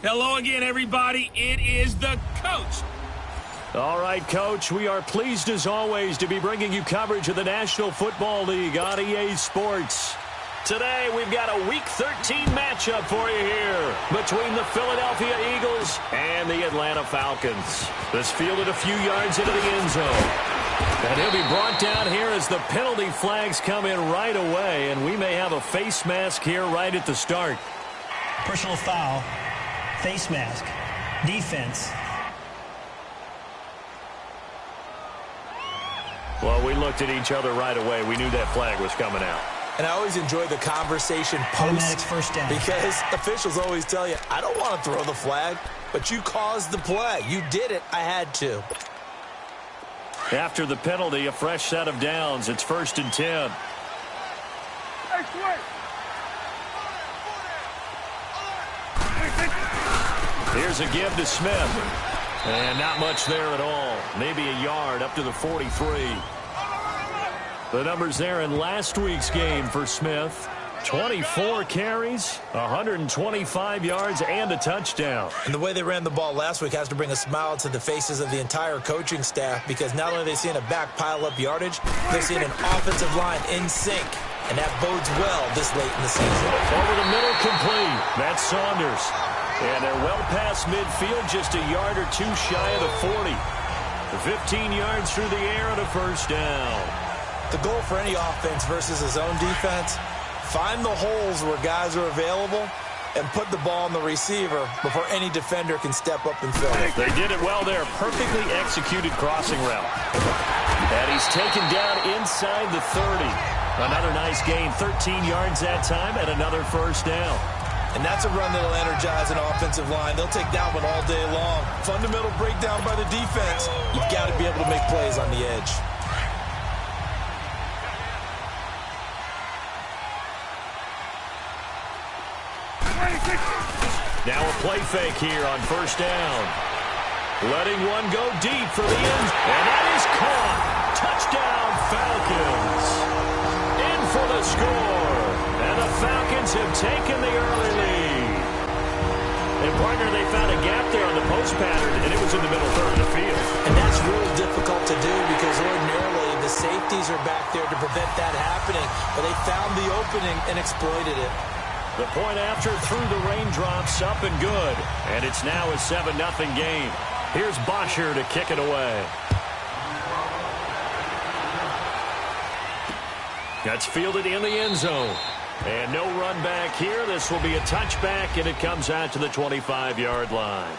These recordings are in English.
Hello again, everybody. It is the coach. All right, Coach, we are pleased as always to be bringing you coverage of the National Football League on EA Sports. Today, we've got a Week 13 matchup for you here between the Philadelphia Eagles and the Atlanta Falcons. This fielded a few yards into the end zone. And he'll be brought down here as the penalty flags come in right away, and we may have a face mask here right at the start. Personal foul, face mask, defense. Well, we looked at each other right away. We knew that flag was coming out. And I always enjoy the conversation post first down. because officials always tell you, I don't want to throw the flag, but you caused the play. You did it. I had to. After the penalty, a fresh set of downs. It's 1st and 10. Here's a give to Smith. And not much there at all. Maybe a yard up to the 43. The numbers there in last week's game for Smith. 24 carries, 125 yards, and a touchdown. And the way they ran the ball last week has to bring a smile to the faces of the entire coaching staff, because not only are they seeing a back pile up yardage, they're seeing an offensive line in sync. And that bodes well this late in the season. Over the middle, complete. That's Saunders. And they're well past midfield, just a yard or two shy of the 40. 15 yards through the air and a first down. The goal for any offense versus his own defense, find the holes where guys are available and put the ball on the receiver before any defender can step up and fill it. They did it well there. Perfectly executed crossing route. And he's taken down inside the 30. Another nice gain, 13 yards that time, and another first down. And that's a run that'll energize an offensive line. They'll take that one all day long. Fundamental breakdown by the defense. You've got to be able to make plays on the edge. Now a play fake here on first down. Letting one go deep for the end. And that is caught. Touchdown, Falcons. In for the score. And the Falcons have taken the early lead. And, partner, they found a gap there on the post pattern, and it was in the middle third of the field. And that's really difficult to do because ordinarily the safeties are back there to prevent that happening. But they found the opening and exploited it. The point after through the raindrops, up and good. And it's now a 7-0 game. Here's Bosher to kick it away. That's fielded in the end zone. And no run back here. This will be a touchback, and it comes out to the 25-yard line.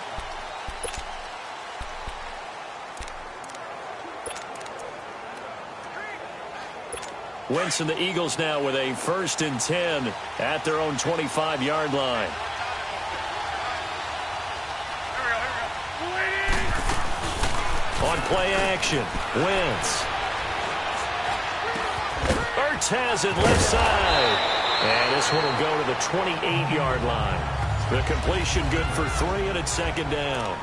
Wentz and the Eagles now with a 1st and 10 at their own 25-yard line. On play action, Wentz. Ertz has it left side. And this one will go to the 28-yard line. The completion good for 3, and it's 2nd down.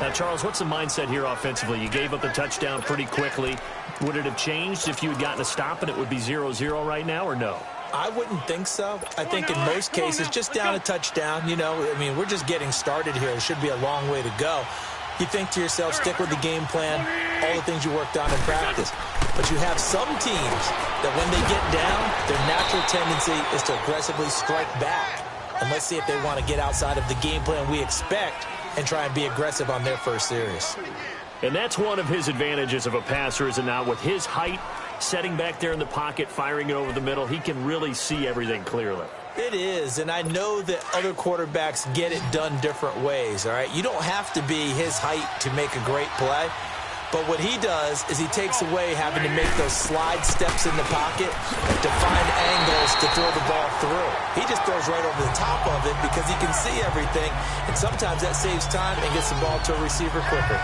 Now, Charles, what's the mindset here offensively? You gave up the touchdown pretty quickly. Would it have changed if you had gotten a stop and it would be 0-0 right now, or no? I wouldn't think so. I think in most cases, just down a touchdown, you know, I mean, we're just getting started here. It should be a long way to go. You think to yourself, stick with the game plan, all the things you worked on in practice. But you have some teams that when they get down, their natural tendency is to aggressively strike back. And let's see if they want to get outside of the game plan we expect and try and be aggressive on their first series. And that's one of his advantages of a passer, is it not? With his height, setting back there in the pocket, firing it over the middle, he can really see everything clearly. It is, and I know that other quarterbacks get it done different ways, all right? You don't have to be his height to make a great play. But what he does is he takes away having to make those slide steps in the pocket to find angles to throw the ball through. He just throws right over the top of it because he can see everything, and sometimes that saves time and gets the ball to a receiver quicker.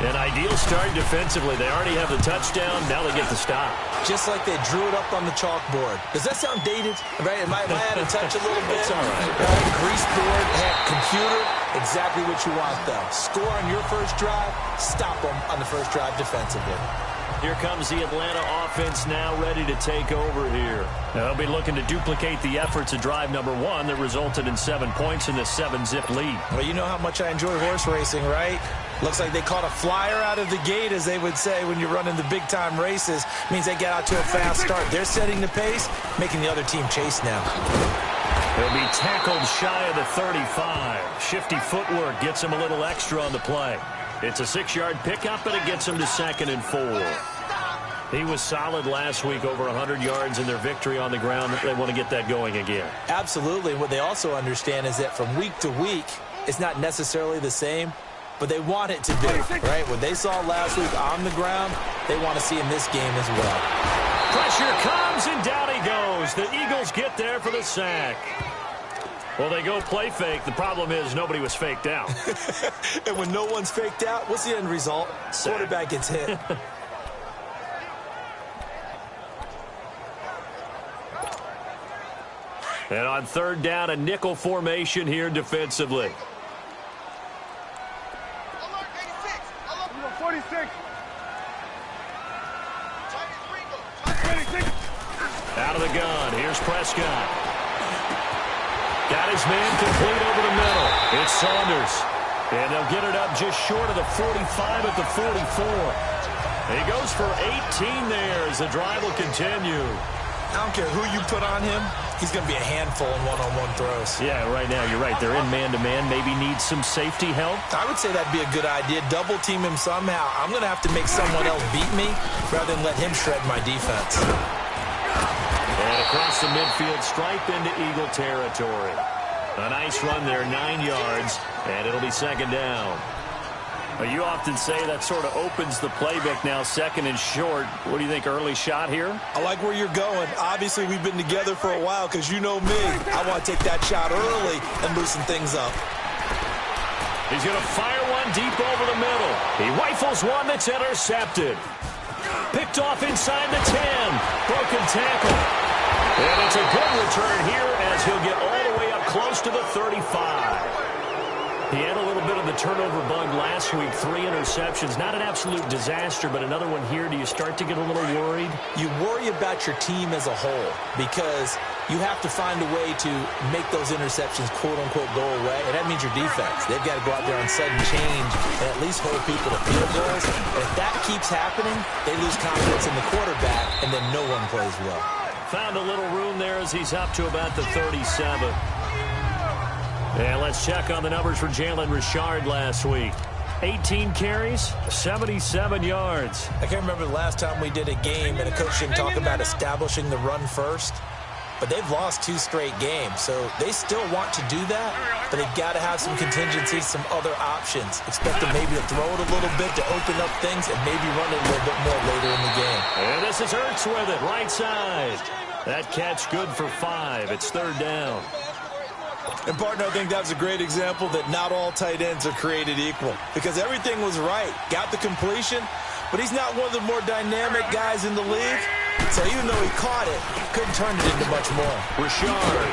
An ideal start defensively. They already have the touchdown. Now they get the stop. Just like they drew it up on the chalkboard. Does that sound dated? Right? Am I out of touch a little bit? It's all right. Grease board, computer, exactly what you want, though. Score on your first drive, stop them on the first drive defensively. Here comes the Atlanta offense now ready to take over here. They'll be looking to duplicate the efforts of drive number 1 that resulted in 7 points in the 7-zip lead. Well, you know how much I enjoy horse racing, right? Looks like they caught a flyer out of the gate, as they would say when you're running the big-time races. Means they get out to a fast start. They're setting the pace, making the other team chase now. He'll be tackled shy of the 35. Shifty footwork gets him a little extra on the play. It's a 6-yard pickup, and it gets him to 2nd and 4. He was solid last week, over 100 yards in their victory on the ground. They want to get that going again. Absolutely. What they also understand is that from week to week, it's not necessarily the same, but they want it to be, right? What they saw last week on the ground, they want to see in this game as well. Pressure comes, and down he goes. The Eagles get there for the sack. Well, they go play fake. The problem is nobody was faked out. And when no one's faked out, what's the end result? Sack. Quarterback gets hit. And on 3rd down, a nickel formation here defensively. 46. Out of the gun. Here's Prescott. Got his man complete over the middle. It's Saunders. And they'll get it up just short of the 45 at the 44. He goes for 18 there as the drive will continue. I don't care who you put on him. He's going to be a handful in one-on-one throws. Yeah, right now, you're right. They're in man-to-man. Maybe needs some safety help. I would say that'd be a good idea. Double team him somehow. I'm going to have to make someone else beat me rather than let him shred my defense. And across the midfield stripe into Eagle territory. A nice run there, 9 yards, and it'll be 2nd down. You often say that sort of opens the playbook now, 2nd and short. What do you think, early shot here? I like where you're going. Obviously, we've been together for a while because you know me. I want to take that shot early and loosen things up. He's going to fire one deep over the middle. He rifles one that's intercepted. Picked off inside the 10. Broken tackle. And it's a good return here as he'll get all the way up close to the 35. He had a little bit of the turnover bug last week, 3 interceptions. Not an absolute disaster, but another one here. Do you start to get a little worried? You worry about your team as a whole because you have to find a way to make those interceptions, quote-unquote, go away, and that means your defense. They've got to go out there on sudden change and at least hold people to field goals. And if that keeps happening, they lose confidence in the quarterback, and then no one plays well. Found a little room there as he's up to about the 37. And let's check on the numbers for Jalen Richard last week. 18 carries, 77 yards. I can't remember the last time we did a game and a coach didn't talk about establishing the run first. But they've lost 2 straight games, so they still want to do that, but they've got to have some contingencies, some other options. Expect them maybe to throw it a little bit to open up things and maybe run it a little bit more later in the game. And this is Ertz with it, right side. That catch good for 5. It's 3rd down. And, partner, I think that was a great example that not all tight ends are created equal because everything was right. Got the completion, but he's not one of the more dynamic guys in the league. So even though he caught it, couldn't turn it into much more. Richard.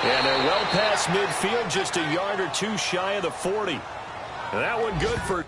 And they're well past midfield, just a yard or 2 shy of the 40. And that one good for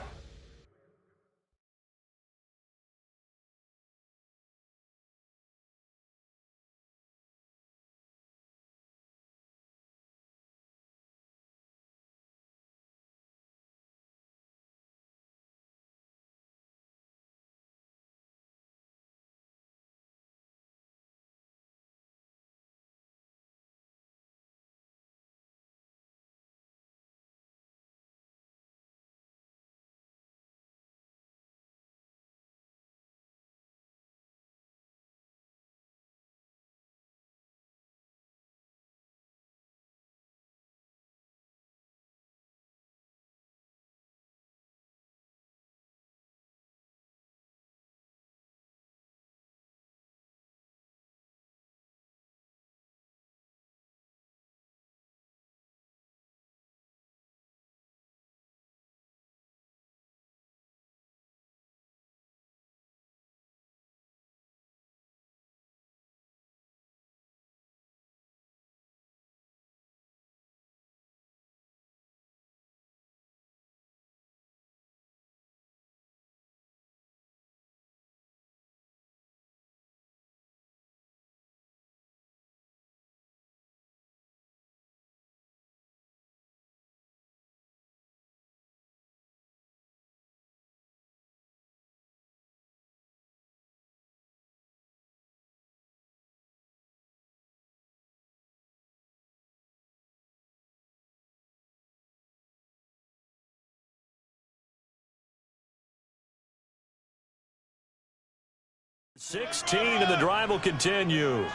16, and the drive will continue.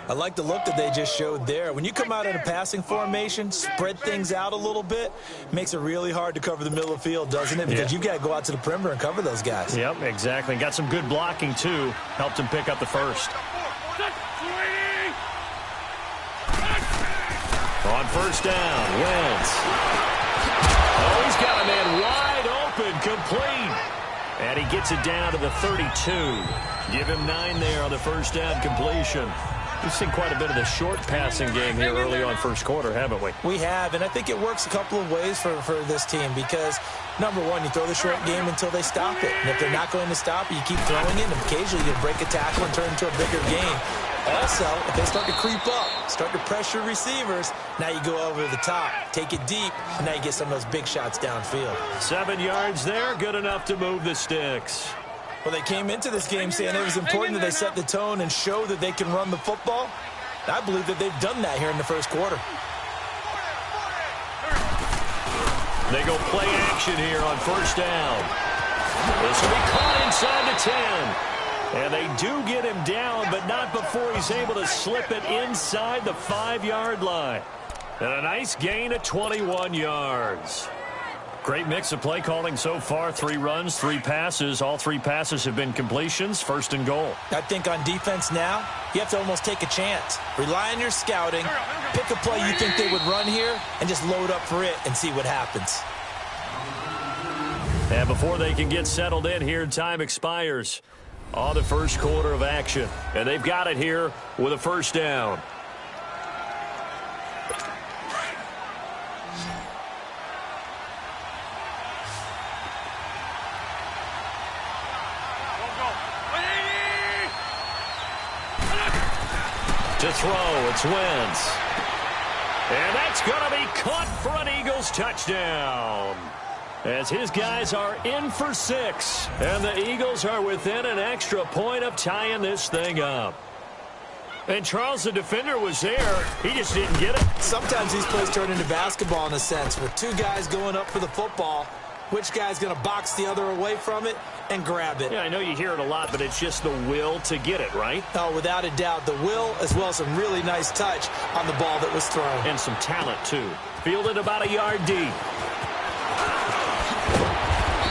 I like the look that they just showed there. When you come out in a passing formation, spread things out a little bit, makes it really hard to cover the middle of the field, doesn't it? Because you got to go out to the perimeter and cover those guys. Yep, exactly. Got some good blocking, too. Helped him pick up the first. On first down, Wentz. Oh, he's got a man wide open, complete. And he gets it down to the 32. Give him 9 there on the first down completion. We've seen quite a bit of the short passing game here early on first quarter, haven't we? We have, and I think it works a couple of ways for this team because, number one, you throw the short game until they stop it. And if they're not going to stop it, you keep throwing it, and occasionally you break a tackle and turn it into a bigger game. Also, if they start to creep up, start to pressure receivers, now you go over the top, take it deep, and now you get some of those big shots downfield. 7 yards there, good enough to move the sticks. Well, they came into this game saying it was important that they set the tone and show that they can run the football. I believe that they've done that here in the first quarter. They go play action here on first down. This will be caught inside the 10. And they do get him down, but not before he's able to slip it inside the 5-yard line. And a nice gain of 21 yards. Great mix of play calling so far. 3 runs, 3 passes. All 3 passes have been completions. First and goal. I think on defense now, you have to almost take a chance. Rely on your scouting. Pick a play you think they would run here and just load up for it and see what happens. And before they can get settled in here, time expires on the first quarter of action. And they've got it here with a first down. To throw, it's Wentz. And that's going to be caught for an Eagles touchdown. As his guys are in for 6. And the Eagles are within an extra point of tying this thing up. And Charles, the defender, was there. He just didn't get it. Sometimes these plays turn into basketball in a sense. With 2 guys going up for the football, which guy's going to box the other away from it and grab it? Yeah, I know you hear it a lot, but it's just the will to get it, right? Oh, without a doubt. The will as well as some really nice touch on the ball that was thrown. And some talent, too. Fielded about a yard deep.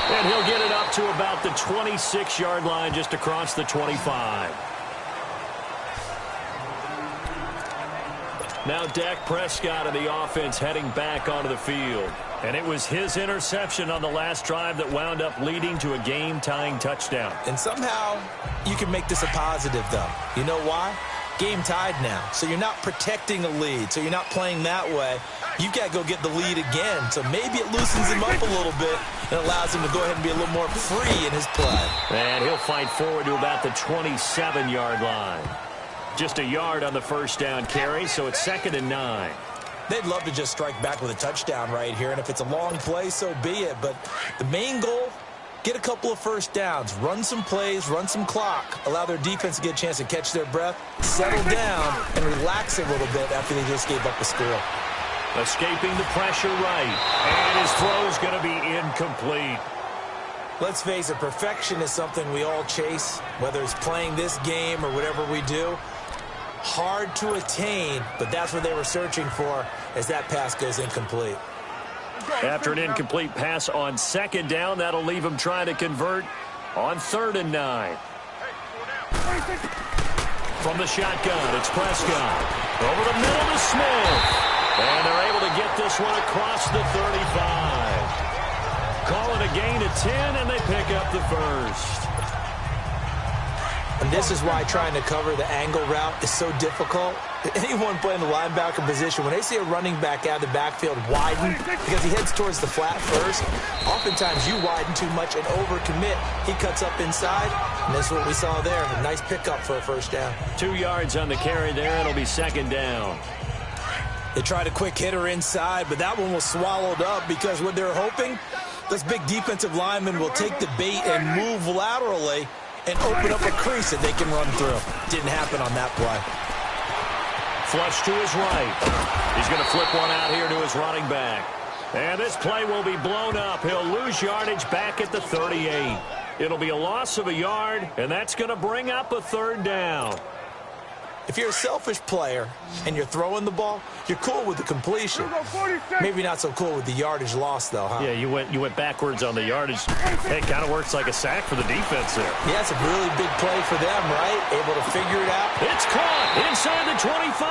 And he'll get it up to about the 26-yard line, just across the 25. Now Dak Prescott of the offense heading back onto the field. And it was his interception on the last drive that wound up leading to a game-tying touchdown. And somehow you can make this a positive, though. You know why? Game tied now. So you're not protecting a lead. So you're not playing that way. You've got to go get the lead again. So maybe it loosens him up a little bit and allows him to go ahead and be a little more free in his play. And he'll fight forward to about the 27-yard line. Just a yard on the first down carry, so it's 2nd and 9. They'd love to just strike back with a touchdown right here, and if it's a long play, so be it. But the main goal, get a couple of first downs, run some plays, run some clock, allow their defense to get a chance to catch their breath, settle down, and relax a little bit after they just gave up a score. Escaping the pressure right, and his throw is going to be incomplete. Let's face it, perfection is something we all chase, whether it's playing this game or whatever we do. Hard to attain, but that's what they were searching for as that pass goes incomplete. After an incomplete pass on 2nd down, that'll leave him trying to convert on 3rd and 9. From the shotgun, it's Prescott. Over the middle to Smith. And they're able to get this one across the 35. Calling a gain of 10, and they pick up the first. And this is why trying to cover the angle route is so difficult. Anyone playing the linebacker position, when they see a running back out of the backfield widen because he heads towards the flat first, oftentimes you widen too much and overcommit. He cuts up inside, and that's what we saw there. A nice pickup for a first down. 2 yards on the carry there. It'll be 2nd down. They tried a quick hitter inside, but that one was swallowed up because what they're hoping, those big defensive linemen will take the bait and move laterally and open up a crease that they can run through. Didn't happen on that play. Flush to his right. He's going to flip one out here to his running back. And this play will be blown up. He'll lose yardage back at the 38. It'll be a loss of a yard, and that's going to bring up a third down. If you're a selfish player and you're throwing the ball, you're cool with the completion. Maybe not so cool with the yardage loss, though, huh? Yeah, you went backwards on the yardage. Hey, it kind of works like a sack for the defense there. Yeah, it's a really big play for them, right? Able to figure it out. It's caught inside the 25.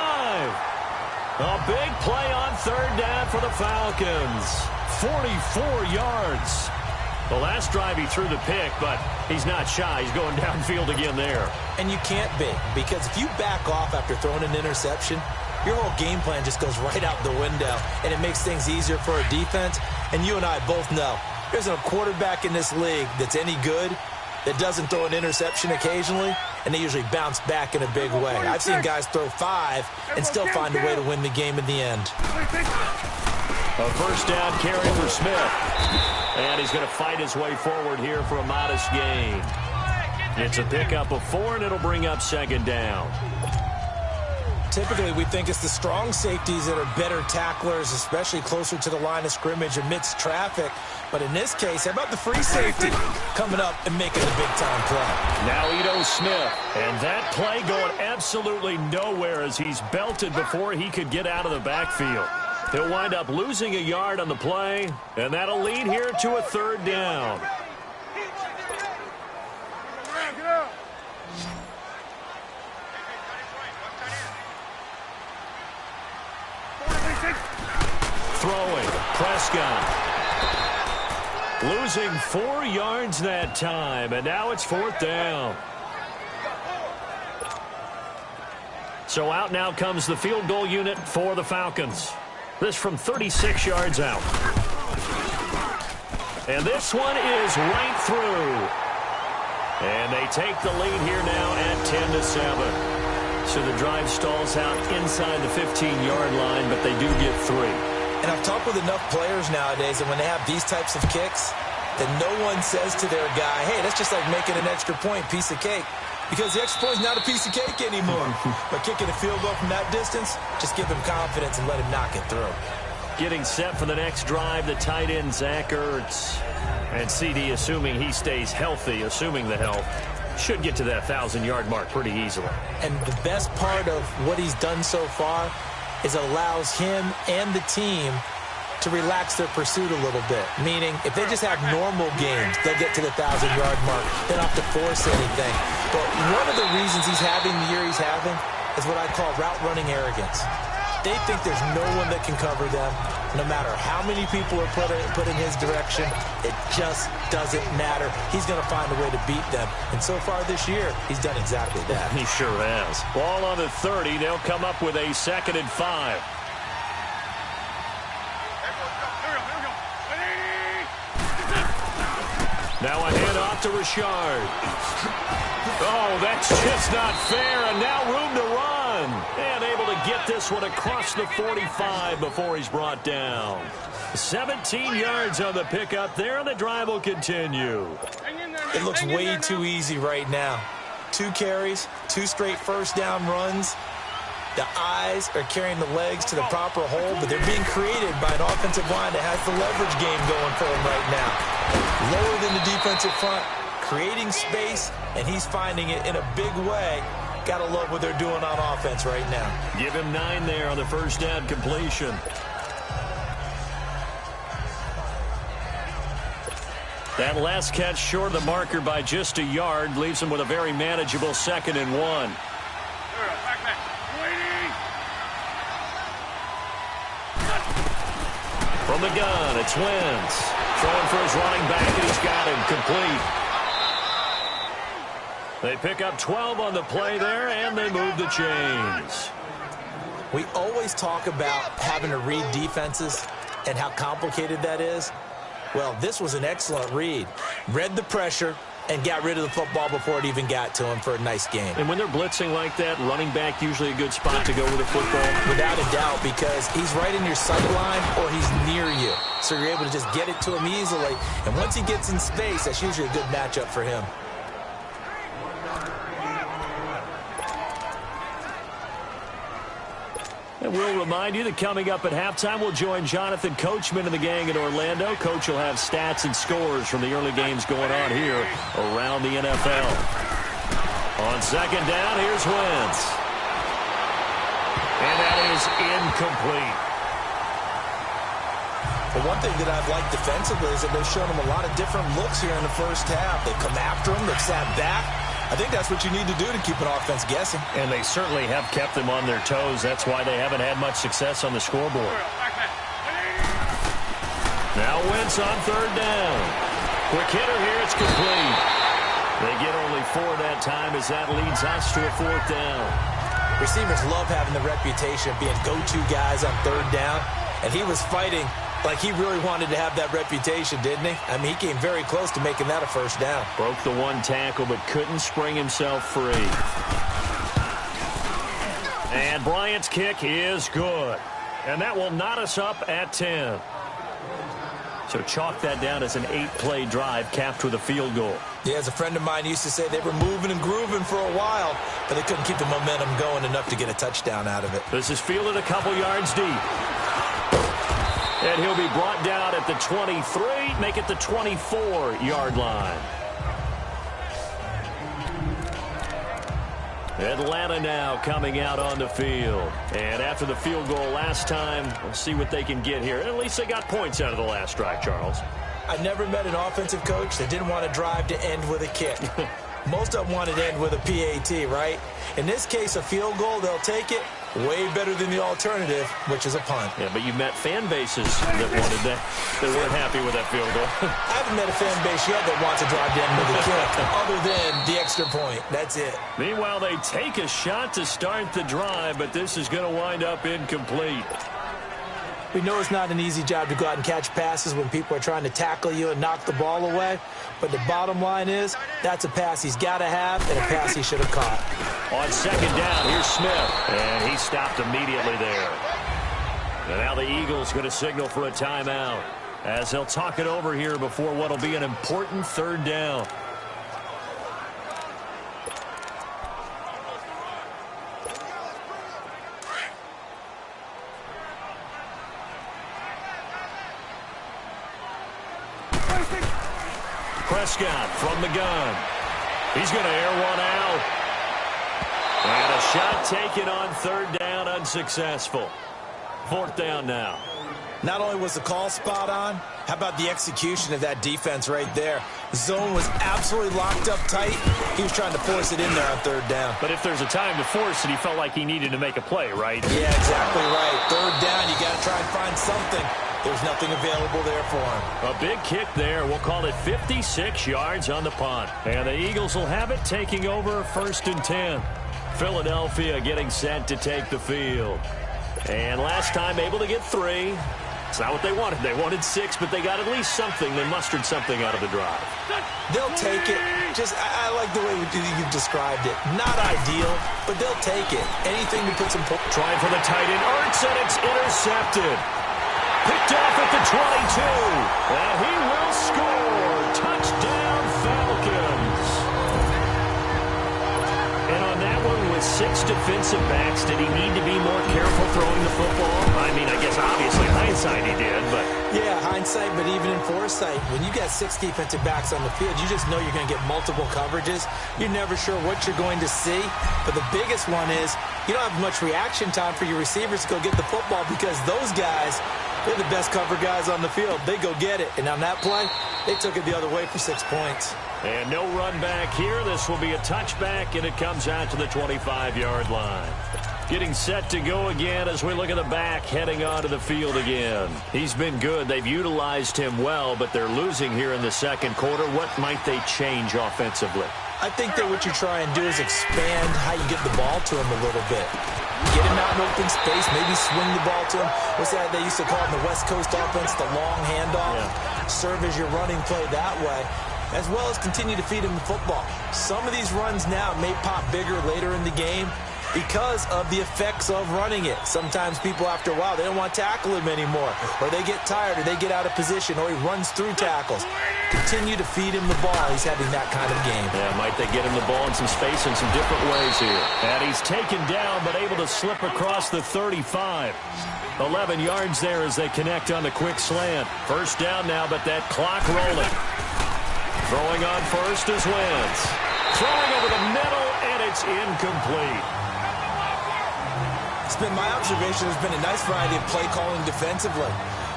A big play on third down for the Falcons. 44 yards. The last drive he threw the pick, but he's not shy. He's going downfield again there. And you can't be, because if you back off after throwing an interception, your whole game plan just goes right out the window, and it makes things easier for a defense. And you and I both know there's a quarterback in this league that's any good that doesn't throw an interception occasionally, and they usually bounce back in a big way. I've seen guys throw 5 and still find a way to win the game in the end. A first down carry for Smith. And he's going to fight his way forward here for a modest gain. It's a pickup of 4, and it'll bring up second down. Typically, we think it's the strong safeties that are better tacklers, especially closer to the line of scrimmage amidst traffic. But in this case, how about the free safety coming up and making the big-time play? Now Ito Smith. And that play going absolutely nowhere as he's belted before he could get out of the backfield. He'll wind up losing a yard on the play, and that'll lead here to a third down. Throwing, Prescott. Losing 4 yards that time, and now it's fourth down. So out now comes the field goal unit for the Falcons. This from 36 yards out. And this one is right through. And they take the lead here now at 10-7. So the drive stalls out inside the 15-yard line, but they do get 3. And I've talked with enough players nowadays, and when they have these types of kicks, that no one says to their guy, hey, that's just like making an extra point, piece of cake. Because the extra point is not a piece of cake anymore. But kicking a field goal from that distance, just give him confidence and let him knock it through. Getting set for the next drive, the tight end, Zach Ertz. And CD, assuming he stays healthy, assuming the health, should get to that 1,000-yard mark pretty easily. And the best part of what he's done so far is it allows him and the team to relax their pursuit a little bit. Meaning, if they just have normal games, they'll get to the 1,000-yard mark. They don't have to force anything. But one of the reasons he's having the year he's having is what I call route running arrogance. They think there's no one that can cover them. No matter how many people are put in his direction, it just doesn't matter. He's going to find a way to beat them. And so far this year, he's done exactly that. He sure has. Ball on the 30. They'll come up with a 2nd and 5. Now a handoff to Richard. Oh, that's just not fair, and now room to run. And able to get this one across the 45 before he's brought down. 17 yards on the pickup there, and the drive will continue. It looks way too easy right now. 2 carries, 2 straight first down runs. The eyes are carrying the legs to the proper hole, but they're being created by an offensive line that has the leverage game going for them right now. Lower than the defensive front, creating space, and he's finding it in a big way. Got to love what they're doing on offense right now. Give him 9 there on the first down completion. That last catch short of the marker by just a yard leaves him with a very manageable 2nd and 1. From the gun, it's Wentz. Throwing for his running back, and he's got him complete. They pick up 12 on the play there, and they move the chains. We always talk about having to read defenses and how complicated that is. Well, this was an excellent read. Read the pressure and got rid of the football before it even got to him for a nice game. And when they're blitzing like that, running back usually a good spot to go with the football. Without a doubt, because he's right in your sight line or he's near you. So you're able to just get it to him easily. And once he gets in space, that's usually a good matchup for him. And we'll remind you that coming up at halftime, we'll join Jonathan Coachman and the gang in Orlando. Coach will have stats and scores from the early games going on here around the NFL. On second down, here's Wentz. And that is incomplete. But one thing that I've liked defensively is that they've shown him a lot of different looks here in the first half. They come after him, they've sat back. I think that's what you need to do to keep an offense guessing. And they certainly have kept them on their toes. That's why they haven't had much success on the scoreboard. Now Wentz on third down. Quick hitter here, it's complete. They get only 4 that time as that leads us to a fourth down. Receivers love having the reputation of being go-to guys on third down, and he was fighting like he really wanted to have that reputation, didn't he? I mean, he came very close to making that a first down. Broke the one tackle, but couldn't spring himself free. And Bryant's kick is good. And that will knot us up at 10. So chalk that down as an 8-play drive capped with a field goal. Yeah, as a friend of mine used to say, they were moving and grooving for a while, but they couldn't keep the momentum going enough to get a touchdown out of it. This is fielded a couple yards deep. And he'll be brought down at the 23, make it the 24-yard line. Atlanta now coming out on the field. And after the field goal last time, we'll see what they can get here. At least they got points out of the last drive, Charles. I never met an offensive coach that didn't want a drive to end with a kick. Most of them wanted to end with a PAT, right? In this case, a field goal, they'll take it. Way better than the alternative, which is a punt. Yeah, but you met fan bases that wanted that. They weren't happy with that field goal. I haven't met a fan base yet that wants a drive to end with a kick, other than the extra point. That's it. Meanwhile, they take a shot to start the drive, but this is going to wind up incomplete. We know it's not an easy job to go out and catch passes when people are trying to tackle you and knock the ball away. But the bottom line is, that's a pass he's got to have and a pass he should have caught. On second down, here's Smith. And he stopped immediately there. And now the Eagles going to signal for a timeout as they'll talk it over here before what will be an important third down. Prescott from the gun. He's going to air one out. And a shot taken on third down, unsuccessful. Fourth down now. Not only was the call spot on, how about the execution of that defense right there? The zone was absolutely locked up tight. He was trying to force it in there on third down. But if there's a time to force it, he felt like he needed to make a play, right? Yeah, exactly right. Third down, you got to try and find something. There's nothing available there for him. A big kick there. We'll call it 56 yards on the punt. And the Eagles will have it, taking over first and 10. Philadelphia getting set to take the field. And last time able to get 3. It's not what they wanted. They wanted 6, but they got at least something. They mustered something out of the drive. They'll take it. I like the way you've described it. Not ideal, but they'll take it. Anything to put some... Trying for the tight end. Ertz, and it's intercepted. Picked off at the 22. And he will score. Touchdown, Falcons. And on that one, with 6 defensive backs, did he need to be more careful throwing the football? I mean, I guess obviously hindsight he did, but... Yeah, hindsight, but even in foresight, when you got 6 defensive backs on the field, you just know you're going to get multiple coverages. You're never sure what you're going to see. But the biggest one is you don't have much reaction time for your receivers to go get the football because those guys... They're the best cover guys on the field. They go get it. And on that play, they took it the other way for 6 points. And no run back here. This will be a touchback, and it comes out to the 25-yard line. Getting set to go again as we look at the back heading onto the field again. He's been good. They've utilized him well, but they're losing here in the second quarter. What might they change offensively? I think that what you try and do is expand how you get the ball to him a little bit. Get him out in open space, maybe swing the ball to him. What's that they used to call in the West Coast offense, the long handoff? Yeah. Serve as your running play that way, as well as continue to feed him the football. Some of these runs now may pop bigger later in the game because of the effects of running it. Sometimes people, after a while, they don't want to tackle him anymore, or they get tired, or they get out of position, or he runs through tackles. Continue to feed him the ball. He's having that kind of game. Yeah, might they get him the ball in some space in some different ways here. And he's taken down, but able to slip across the 35. 11 yards there as they connect on the quick slant. First down now, but that clock rolling. Throwing on first is Wentz. Throwing over the middle, and it's incomplete. It's been my observation. There's been a nice variety of play calling defensively.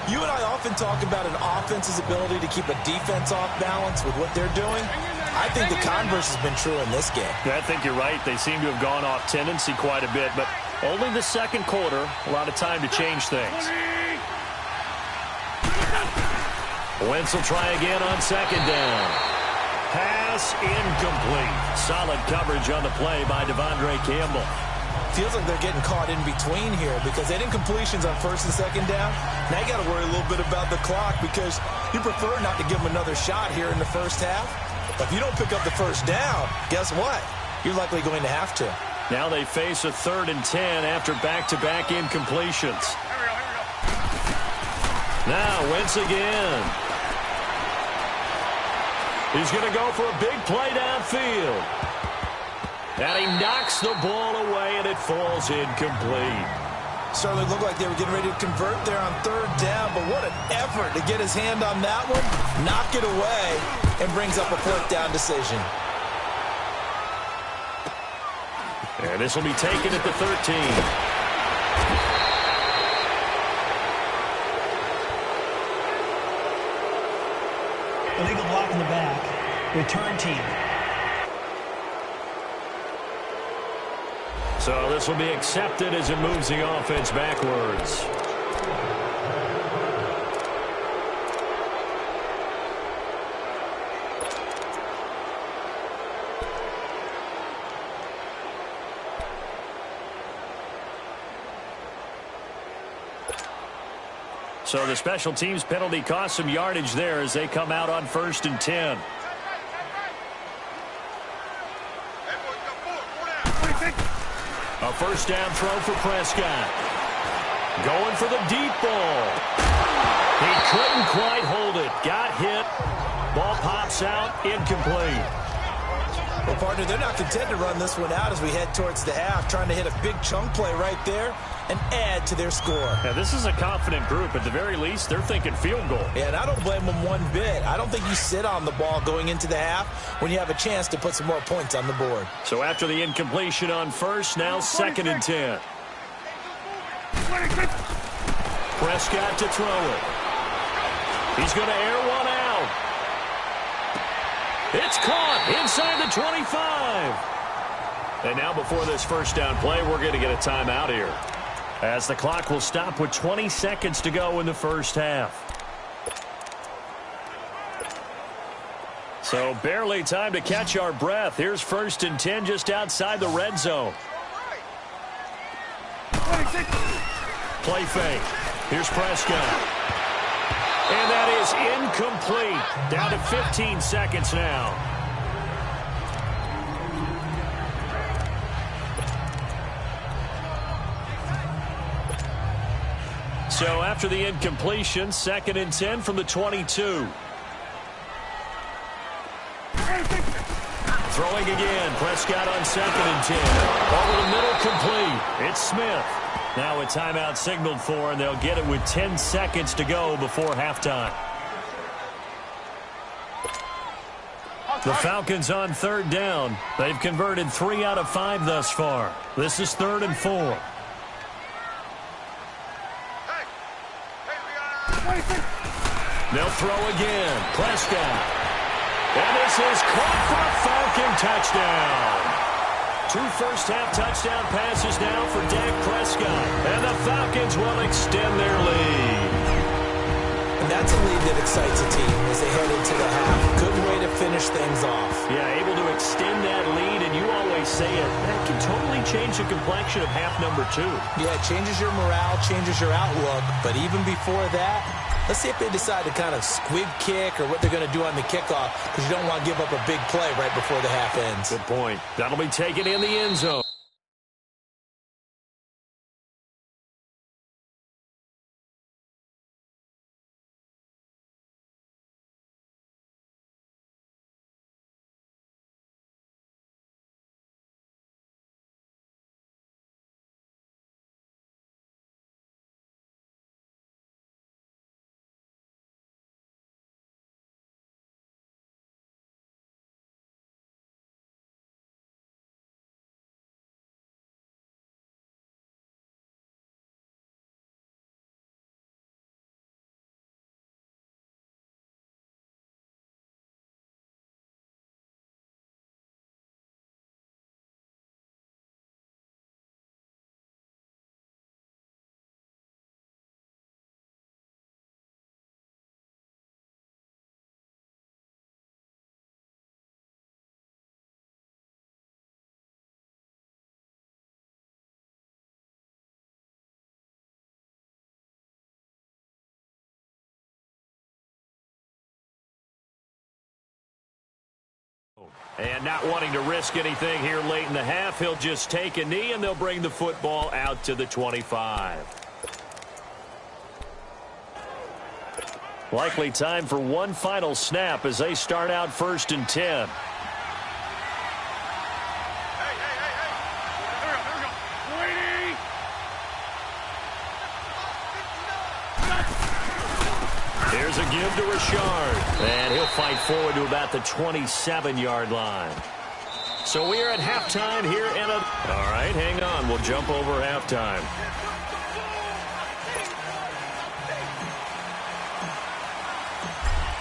You and I often talk about an offense's ability to keep a defense off balance with what they're doing. I think the converse has been true in this game. Yeah, I think you're right. They seem to have gone off tendency quite a bit, but only the second quarter. A lot of time to change things. Wentz will try again on second down. Pass incomplete. Solid coverage on the play by Devondre Campbell. Feels like they're getting caught in between here because they didn't completions on first and second down. Now you got to worry a little bit about the clock because you prefer not to give them another shot here in the first half. But if you don't pick up the first down, guess what? You're likely going to have to. Now they face a 3rd and 10 after back-to-back incompletions. Now Wentz again. He's going to go for a big play downfield. And he knocks the ball away, and it falls incomplete. Certainly looked like they were getting ready to convert there on 3rd down, but what an effort to get his hand on that one, knock it away, and brings up a 4th down decision. And this will be taken at the 13. Illegal block in the back. Return team. So this will be accepted as it moves the offense backwards. So the special teams penalty cost some yardage there as they come out on 1st and 10. A first down throw for Prescott. Going for the deep ball. He couldn't quite hold it. Got hit. Ball pops out. Incomplete. Well, partner, they're not content to run this one out as we head towards the half, trying to hit a big chunk play right there and add to their score. Yeah, this is a confident group. At the very least, they're thinking field goal. Yeah, and I don't blame them one bit. I don't think you sit on the ball going into the half when you have a chance to put some more points on the board. So after the incompletion on first, now 2nd and 10. Prescott to throw it. He's going to air one out. It's caught inside the 25. And now before this first down play, we're going to get a timeout here, as the clock will stop with 20 seconds to go in the first half. So barely time to catch our breath. Here's 1st and 10 just outside the red zone. Play fake. Here's Prescott. And that is incomplete. Down to 15 seconds now. So after the incompletion, 2nd and 10 from the 22. Throwing again. Prescott on 2nd and 10. Over the middle, complete. It's Smith. Now a timeout signaled for, and they'll get it with 10 seconds to go before halftime. The Falcons on 3rd down. They've converted 3 out of 5 thus far. This is 3rd and 4. They'll throw again. Prescott. And this is caught for a Falcon touchdown. 2 first-half touchdown passes now for Dak Prescott. And the Falcons will extend their lead. And that's a lead that excites a team as they head into the half. Good way to finish things off. Yeah, able to extend that lead, and you always say it, that can totally change the complexion of half number 2. Yeah, it changes your morale, changes your outlook. But even before that, let's see if they decide to kind of squib kick or what they're going to do on the kickoff, because you don't want to give up a big play right before the half ends. Good point. That'll be taken in the end zone. And not wanting to risk anything here late in the half, he'll just take a knee, and they'll bring the football out to the 25. Likely time for one final snap as they start out 1st and 10. Here's a give to Richard, and he'll fight forward to about the 27-yard line. So we are at halftime here in a... All right, hang on. We'll jump over halftime.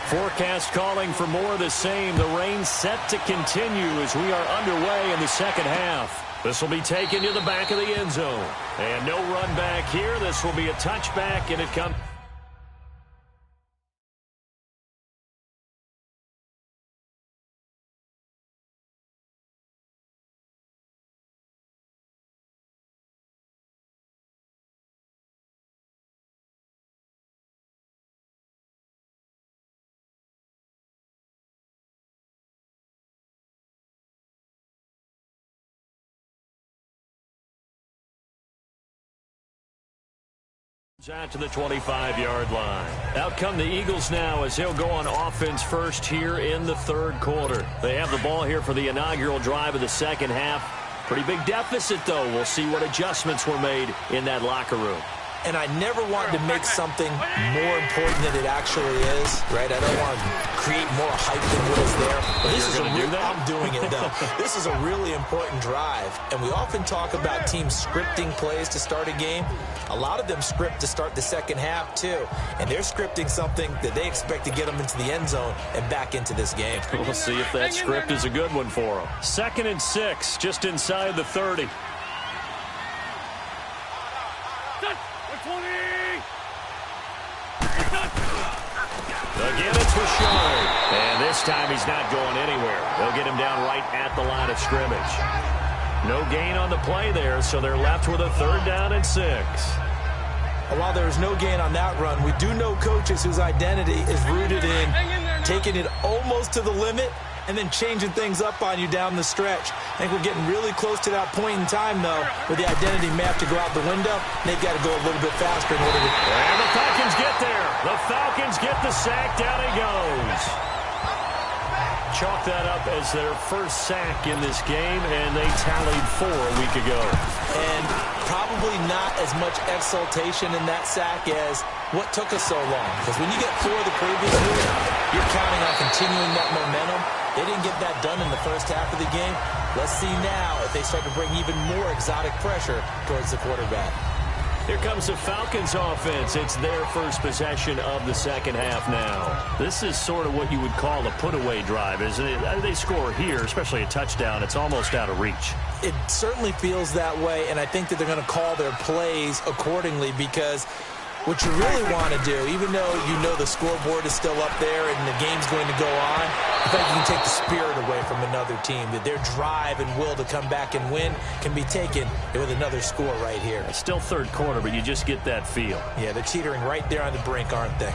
Forecast calling for more of the same. The rain set to continue as we are underway in the second half. This will be taken to the back of the end zone. And no run back here. This will be a touchback, and it comes... out to the 25-yard line. Out come the Eagles now as he'll go on offense first here in the third quarter. They have the ball here for the inaugural drive of the second half. Pretty big deficit, though. We'll see what adjustments were made in that locker room. And I never want to make something more important than it actually is, right? I don't want to create more hype than what is there. But this is I'm doing it, though. This is a really important drive. And we often talk about teams scripting plays to start a game. A lot of them script to start the second half, too. And they're scripting something that they expect to get them into the end zone and back into this game. We'll see if that script is a good one for them. 2nd and 6, just inside the 30. Again, it's Richard. And this time he's not going anywhere. They'll get him down right at the line of scrimmage. No gain on the play there, so they're left with a 3rd down and 6. While there is no gain on that run, we do know coaches whose identity is rooted in taking it almost to the limit and then changing things up on you down the stretch. I think we're getting really close to that point in time, though, where the identity may have to go out the window. They've got to go a little bit faster in order to... And the Falcons get there. The Falcons get the sack. Down he goes. Chalk that up as their first sack in this game, and they tallied 4 a week ago. And probably not as much exultation in that sack as what took us so long. Because when you get 4 the previous week, you're counting on continuing that momentum. They didn't get that done in the first half of the game. Let's see now if they start to bring even more exotic pressure towards the quarterback. Here comes the Falcons offense. It's their first possession of the second half now. This is sort of what you would call a put-away drive, isn't it? They score here, especially a touchdown. It's almost out of reach. It certainly feels that way, and I think that they're going to call their plays accordingly because what you really want to do, even though you know the scoreboard is still up there and the game's going to go on, I think you can take the spirit away from another team, that their drive and will to come back and win can be taken with another score right here. It's still third quarter, but you just get that feel. Yeah, they're teetering right there on the brink, aren't they?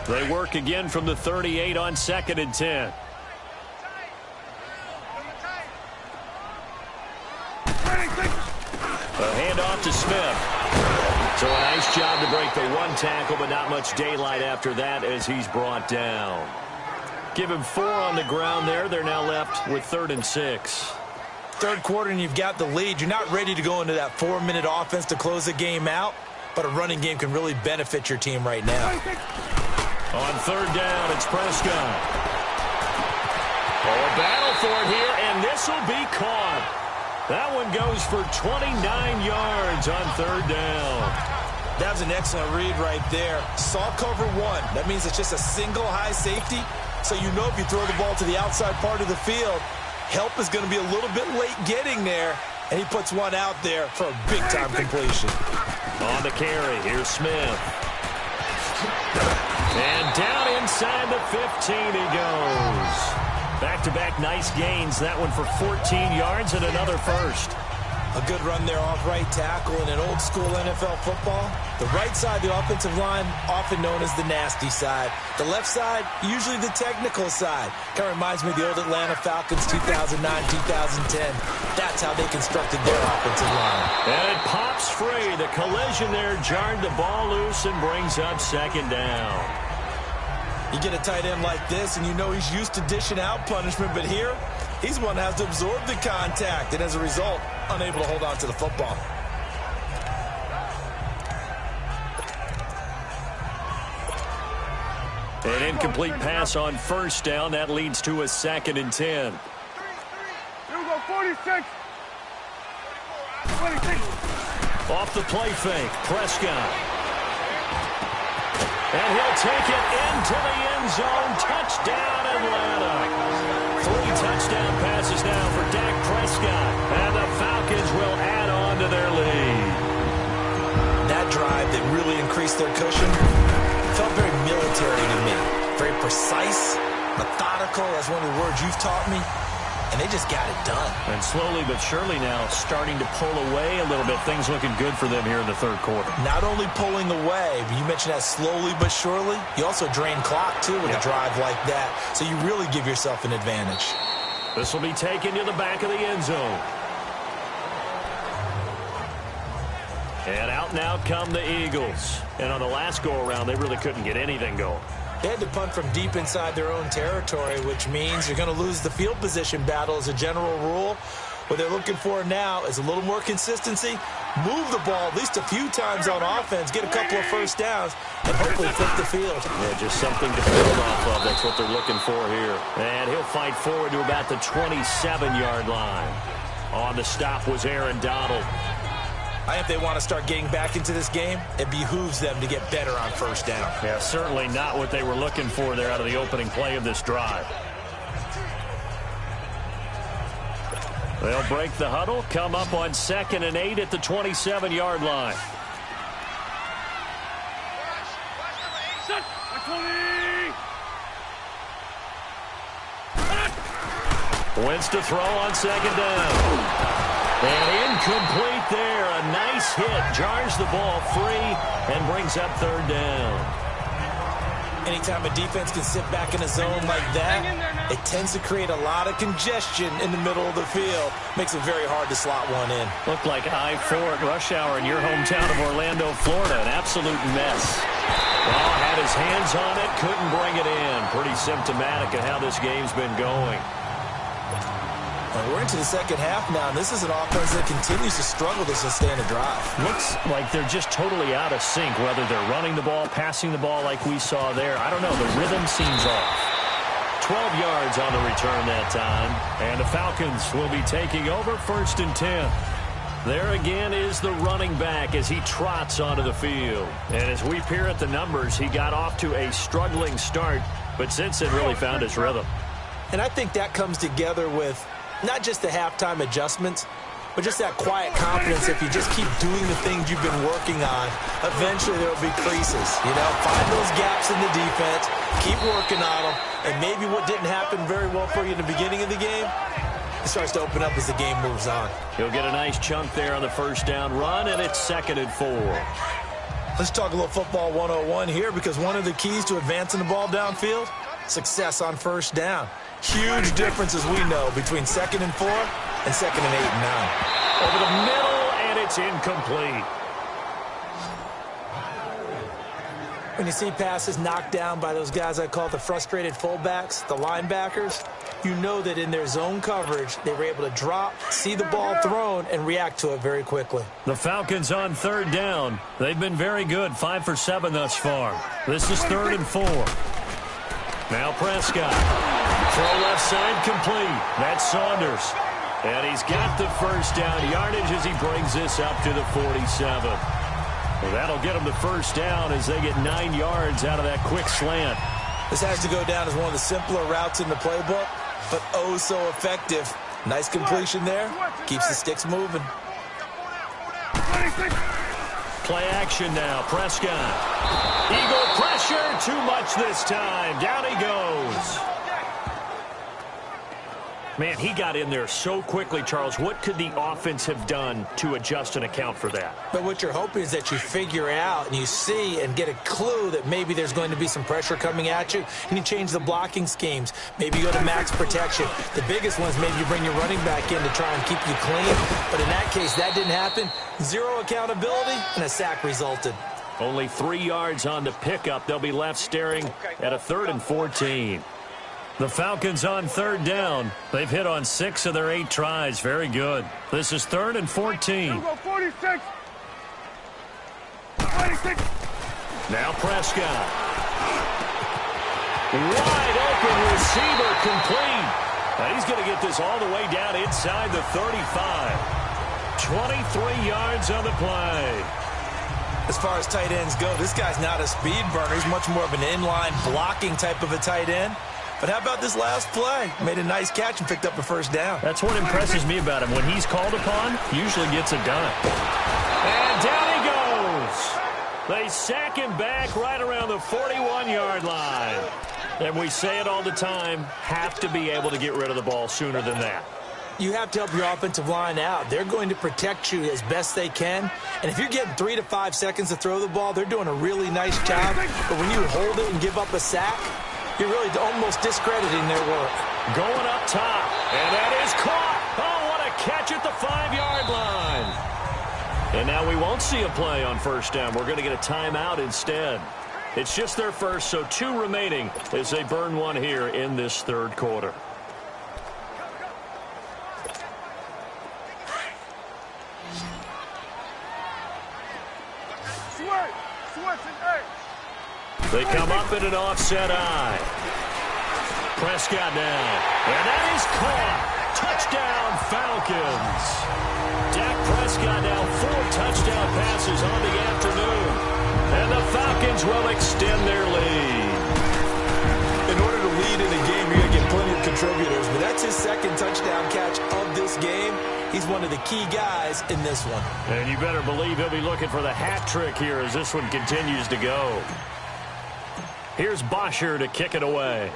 They work again from the 38 on 2nd and 10. A handoff to Smith. So a nice job to break the 1 tackle, but not much daylight after that as he's brought down. Give him 4 on the ground there. They're now left with 3rd and 6. Third quarter and you've got the lead. You're not ready to go into that 4-minute offense to close the game out, but a running game can really benefit your team right now. On 3rd down, it's Prescott. Oh, a battle for it here, and this will be caught. That one goes for 29 yards on 3rd down. That was an excellent read right there. Saw cover 1. That means it's just a single high safety. So you know if you throw the ball to the outside part of the field, help is going to be a little bit late getting there. And he puts one out there for a big-time completion. On the carry, here's Smith. And down inside the 15 he goes. Back-to-back nice gains. That one for 14 yards and another first. A good run there off right tackle in an old-school NFL football. The right side, the offensive line, often known as the nasty side. The left side, usually the technical side. Kind of reminds me of the old Atlanta Falcons 2009-2010. That's how they constructed their offensive line. And it pops free. The collision there jarred the ball loose and brings up second down. You get a tight end like this, and you know he's used to dishing out punishment, but here, he's the one that has to absorb the contact, and as a result, unable to hold on to the football. An incomplete pass on first down. That leads to a 2nd and 10. Here we go, 46. 26. Off the play fake, Prescott. And he'll take it into the end zone. Touchdown, Atlanta. 3 touchdown passes now for Dak Prescott. And the Falcons will add on to their lead. That drive that really increased their cushion felt very military to me. Very precise, methodical. That's one of the words you've taught me. And they just got it done. And slowly but surely now starting to pull away a little bit. Things looking good for them here in the third quarter. Not only pulling away, but you mentioned that slowly but surely. You also drain clock, too, with a drive like that. So you really give yourself an advantage. This will be taken to the back of the end zone. And out now come the Eagles. And on the last go-around, they really couldn't get anything going. They had to punt from deep inside their own territory, which means you're going to lose the field position battle as a general rule. What they're looking for now is a little more consistency, move the ball at least a few times on offense, get a couple of first downs, and hopefully flip the field. Yeah, just something to build off of. That's what they're looking for here. And he'll fight forward to about the 27-yard line. On the stop was Aaron Donald. I think they want to start getting back into this game. It behooves them to get better on first down. Yeah, certainly not what they were looking for there out of the opening play of this drive. They'll break the huddle, come up on 2nd and 8 at the 27-yard line. Wentz to throw on 2nd down. And incomplete there. A nice hit. Jars the ball free and brings up 3rd down. Anytime a defense can sit back in a zone like that, it tends to create a lot of congestion in the middle of the field. Makes it very hard to slot one in. Looked like I-4 at rush hour in your hometown of Orlando, Florida. An absolute mess. Well, had his hands on it, couldn't bring it in. Pretty symptomatic of how this game's been going. We're into the second half now, and this is an offense that continues to struggle to sustain a drive. Looks like they're just totally out of sync, whether they're running the ball, passing the ball like we saw there. I don't know. The rhythm seems off. 12 yards on the return that time, and the Falcons will be taking over 1st and 10. There again is the running back as he trots onto the field. And as we peer at the numbers, he got off to a struggling start, but since then really found his rhythm. And I think that comes together with not just the halftime adjustments, but just that quiet confidence. If you just keep doing the things you've been working on, eventually there will be creases. You know, find those gaps in the defense, keep working on them, and maybe what didn't happen very well for you in the beginning of the game, it starts to open up as the game moves on. He'll get a nice chunk there on the first down run, and it's 2nd and 4. Let's talk a little football 101 here, because one of the keys to advancing the ball downfield, success on first down. Huge difference, as we know, between 2nd and 4 and 2nd and 8 and 9. Over the middle, and it's incomplete. When you see passes knocked down by those guys I call the frustrated fullbacks, the linebackers, you know that in their zone coverage, they were able to drop, see the ball thrown, and react to it very quickly. The Falcons on 3rd down. They've been very good, 5 for 7 thus far. This is 3rd and 4. Now Prescott. Throw left side complete. That's Saunders. And he's got the first down yardage as he brings this up to the 47. Well, that'll get him the first down as they get 9 yards out of that quick slant. This has to go down as one of the simpler routes in the playbook, but oh so effective. Nice completion there. Keeps the sticks moving. Play action now. Prescott. Eagle pressure. Too much this time. Down he goes. Man, he got in there so quickly, Charles. What could the offense have done to adjust and account for that? But what you're hoping is that you figure out and you see and get a clue that maybe there's going to be some pressure coming at you, and you change the blocking schemes. Maybe you go to max protection. The biggest one is maybe you bring your running back in to try and keep you clean. But in that case, that didn't happen. Zero accountability, and a sack resulted. Only 3 yards on the pickup. They'll be left staring at a 3rd and 14. The Falcons on 3rd down. They've hit on 6 of their 8 tries. Very good. This is 3rd and 14. 46. 26. Now Prescott. Wide open receiver complete. And he's going to get this all the way down inside the 35. 23 yards on the play. As far as tight ends go, this guy's not a speed burner. He's much more of an inline blocking type of a tight end. But how about this last play? Made a nice catch and picked up a 1st down. That's what impresses me about him. When he's called upon, usually gets it done. And down he goes. They sack him back right around the 41-yard line. And we say it all the time, have to be able to get rid of the ball sooner than that. You have to help your offensive line out. They're going to protect you as best they can. And if you're getting 3 to 5 seconds to throw the ball, they're doing a really nice job. But when you hold it and give up a sack, you're really almost discrediting their work. Going up top, and that is caught. Oh, what a catch at the 5-yard line. And now we won't see a play on 1st down. We're going to get a timeout instead. It's just their first, so 2 remaining as they burn one here in this 3rd quarter. They come up in an offset eye. Prescott now. And that is caught. Touchdown, Falcons. Dak Prescott now 4 touchdown passes on the afternoon. And the Falcons will extend their lead. In order to lead in a game, you're going to get plenty of contributors. But that's his 2nd touchdown catch of this game. He's one of the key guys in this one. And you better believe he'll be looking for the hat trick here as this one continues to go. Here's Bosher to kick it away.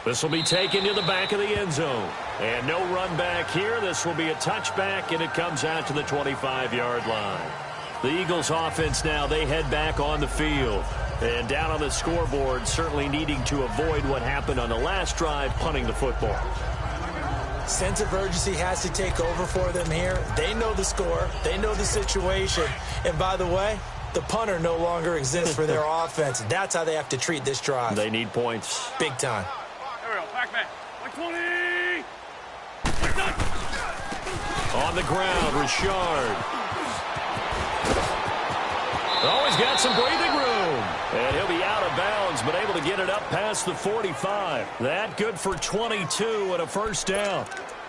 This will be taken to the back of the end zone. And no run back here. This will be a touchback, and it comes out to the 25-yard line. The Eagles offense now, they head back on the field. And down on the scoreboard, certainly needing to avoid what happened on the last drive, punting the football. Sense of urgency has to take over for them here. They know the score. They know the situation. And by the way, the punter no longer exists for their offense. That's how they have to treat this drive. They need points. Big time. There we go. Back, man. 120. On the ground, Richard. Oh, he's got some breathing room. And he'll be out of bounds, but able to get it up past the 45. That good for 22 and a 1st down.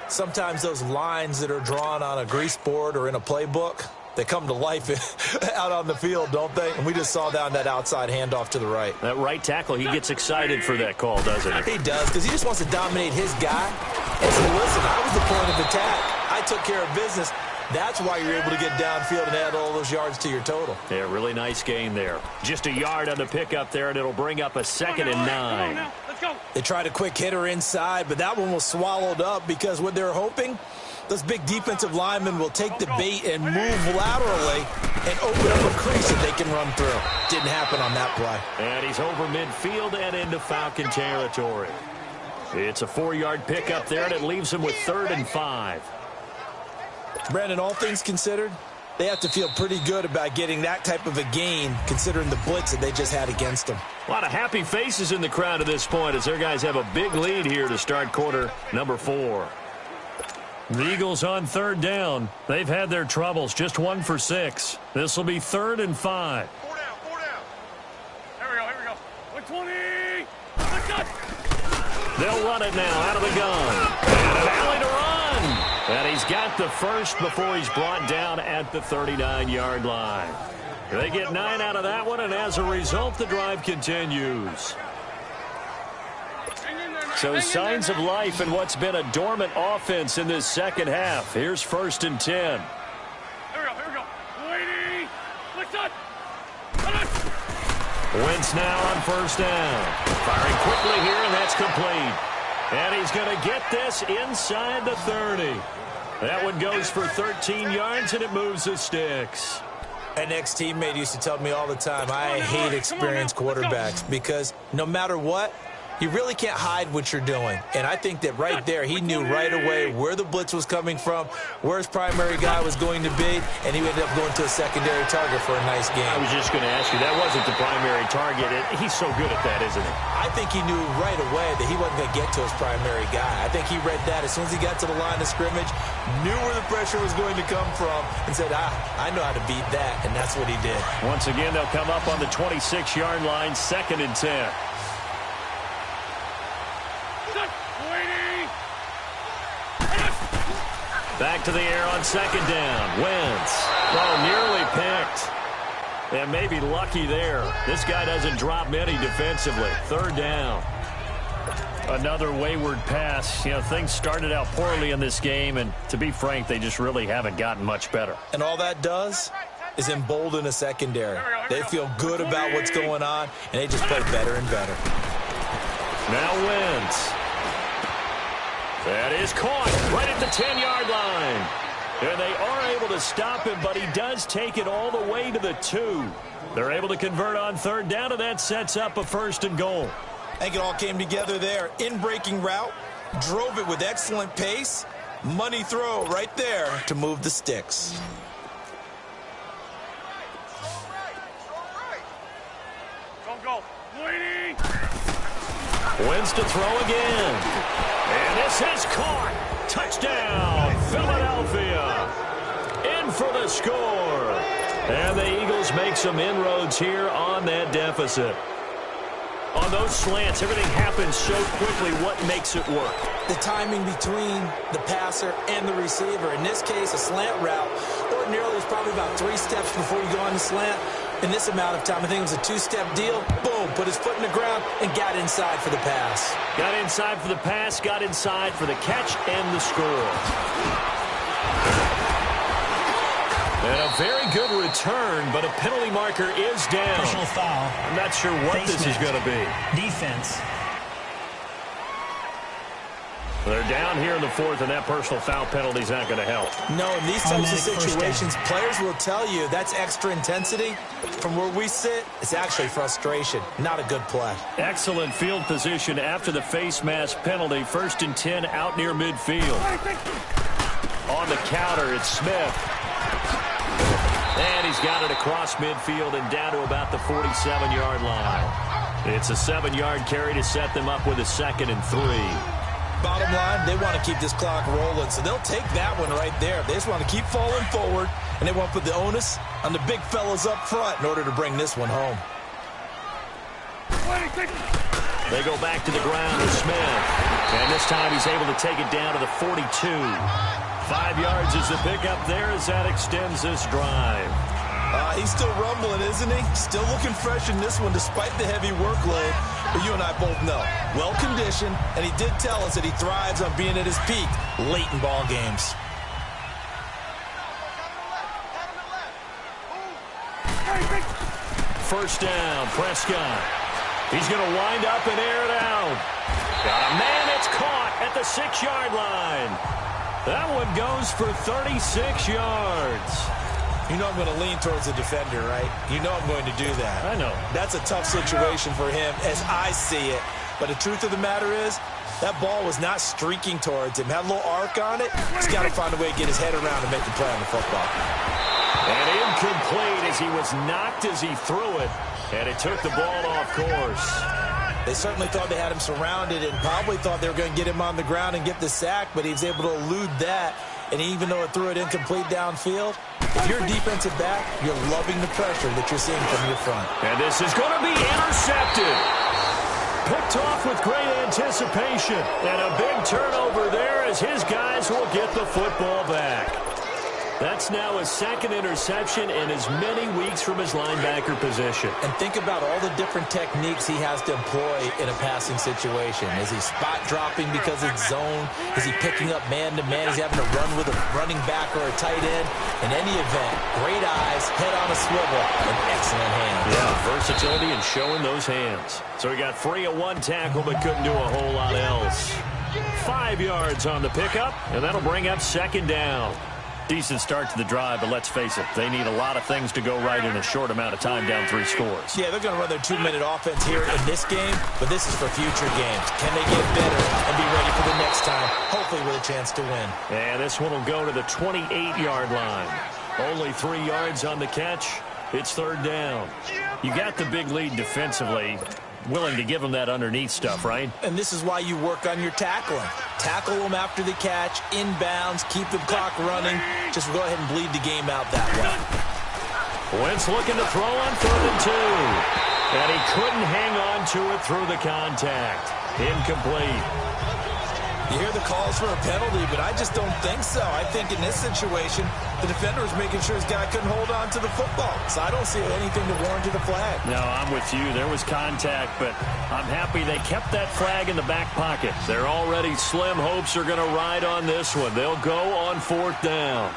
Sometimes those lines that are drawn on a grease board or in a playbook, they come to life out on the field, don't they? And we just saw down that outside handoff to the right. That right tackle, he gets excited for that call, doesn't he? He does, because he just wants to dominate his guy. And say, listen, I was the point of attack. I took care of business. That's why you're able to get downfield and add all those yards to your total. Yeah, really nice gain there. Just a yard on the pickup there, and it'll bring up a 2nd and 9. Let's go. They tried a quick hitter inside, but that one was swallowed up because what they're hoping, those big defensive linemen will take the bait and move laterally and open up a crease that they can run through. Didn't happen on that play. And he's over midfield and into Falcon territory. It's a 4-yard pickup there, and it leaves him with 3rd and 5. Brandon, all things considered, they have to feel pretty good about getting that type of a gain, considering the blitz that they just had against them. A lot of happy faces in the crowd at this point as their guys have a big lead here to start quarter number 4. The Eagles on 3rd down. They've had their troubles, just 1 for 6. This will be 3rd and 5. 4 down. Here we go. 120. Let's go. They'll run it now out of the gun. And an alley to run. And he's got the first before he's brought down at the 39-yard line. They get 9 out of that one, and as a result, the drive continues. So signs of life in what's been a dormant offense in this 2nd half. Here's 1st and 10. Here we go. Waiting. Let's go. Wentz now on first down. Firing quickly here, and that's complete. And he's going to get this inside the 30. That one goes for 13 yards, and it moves the sticks. An ex-teammate used to tell me all the time, I hate experienced quarterbacks because no matter what, you really can't hide what you're doing. And I think that right there, he knew right away where the blitz was coming from, where his primary guy was going to be, and he ended up going to a secondary target for a nice game. I was just going to ask you, that wasn't the primary target. He's so good at that, isn't he? I think he knew right away that he wasn't going to get to his primary guy. I think he read that as soon as he got to the line of scrimmage, knew where the pressure was going to come from, and said, I know how to beat that, and that's what he did. Once again, they'll come up on the 26-yard line, 2nd and 10. Back to the air on 2nd down. Wentz. Oh, nearly picked. And maybe lucky there. This guy doesn't drop many defensively. 3rd down. Another wayward pass. You know, things started out poorly in this game, and to be frank, they just really haven't gotten much better. And all that does is embolden a secondary. They feel good about what's going on, and they just play better and better. Now Wentz. That is caught right at the 10-yard line. And they are able to stop him, but he does take it all the way to the 2. They're able to convert on 3rd down, and that sets up a 1st and goal. I think it all came together there. In-breaking route, drove it with excellent pace. Money throw right there to move the sticks. Go. Waiting. Wentz to throw again. And this is caught. Touchdown, Philadelphia. In for the score. And the Eagles make some inroads here on that deficit. On those slants, everything happens so quickly. What makes it work? The timing between the passer and the receiver. In this case, a slant route. Ordinarily, it's probably about 3 steps before you go on the slant. In this amount of time, I think it was a 2-step deal. Boom, put his foot in the ground and got inside for the pass. Got inside for the pass, got inside for the catch and the score. And a very good return, but a penalty marker is down. Personal foul. I'm not sure what this is going to be. Defense. They're down here in the 4th, and that personal foul penalty is not going to help. No, in these types of situations, players will tell you that's extra intensity. From where we sit, it's actually frustration. Not a good play. Excellent field position after the face mask penalty. 1st and 10 out near midfield. On the counter, it's Smith. And he's got it across midfield and down to about the 47-yard line. It's a 7-yard carry to set them up with a 2nd and 3. Bottom line, they want to keep this clock rolling, so they'll take that one right there. They just want to keep falling forward, and they want to put the onus on the big fellas up front in order to bring this one home. They go back to the ground with Smith. And this time he's able to take it down to the 42. 5 yards is the pickup there as that extends this drive. He's still rumbling, isn't he? Still looking fresh in this one despite the heavy workload. But you and I both know, well-conditioned, and he did tell us that he thrives on being at his peak late in ball games. First down, Prescott. He's going to wind up and air it out. Got a man, it's caught at the 6-yard line. That one goes for 36 yards. You know I'm going to lean towards the defender, right? You know I'm going to do that. I know. That's a tough situation for him as I see it. But the truth of the matter is, that ball was not streaking towards him. Had a little arc on it. He's got to find a way to get his head around and make the play on the football. And incomplete as he was knocked as he threw it. And it took the ball off course. They certainly thought they had him surrounded and probably thought they were going to get him on the ground and get the sack, but he was able to elude that. And even though it threw it incomplete downfield, if you're a defensive back, you're loving the pressure that you're seeing from your front. And this is going to be intercepted. Picked off with great anticipation. And a big turnover there as his guys will get the football back. That's now his second interception in as many weeks from his linebacker position. And think about all the different techniques he has to employ in a passing situation. Is he spot dropping because it's zone? Is he picking up man-to-man? Is he having to run with a running back or a tight end? In any event, great eyes, head on a swivel, and excellent hands. Yeah, versatility and showing those hands. So he got free of one tackle but couldn't do a whole lot else. 5 yards on the pickup, and that'll bring up second down. Decent start to the drive, but let's face it, they need a lot of things to go right in a short amount of time, down 3 scores. Yeah, they're going to run their 2-minute offense here in this game, but this is for future games. Can they get better and be ready for the next time, hopefully with a chance to win? And this one will go to the 28-yard line. Only 3 yards on the catch. It's third down. You got the big lead defensively. Willing to give them that underneath stuff, right? And this is why you work on your tackling. Tackle them after the catch, inbounds, keep the clock running. Just go ahead and bleed the game out that way. Wentz looking to throw on 3rd and 2. And he couldn't hang on to it through the contact. Incomplete. You hear the calls for a penalty, but I just don't think so. I think in this situation, the defender was making sure his guy couldn't hold on to the football. So I don't see anything to warrant a flag. No, I'm with you. There was contact, but I'm happy they kept that flag in the back pocket. They're already slim hopes are going to ride on this one. They'll go on 4th down.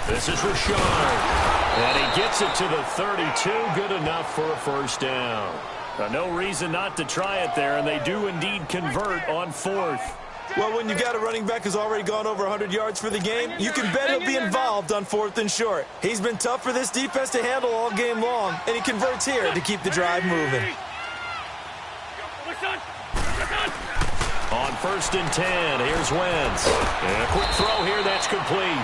This is Rashard. And he gets it to the 32. Good enough for a first down. No reason not to try it there, and they do indeed convert on 4th. Well, when you got a running back who's already gone over 100 yards for the game, you can bet he'll be involved on 4th and short. He's been tough for this defense to handle all game long, and he converts here to keep the drive moving. On 1st and 10, here's Wentz. And a quick throw here, that's complete.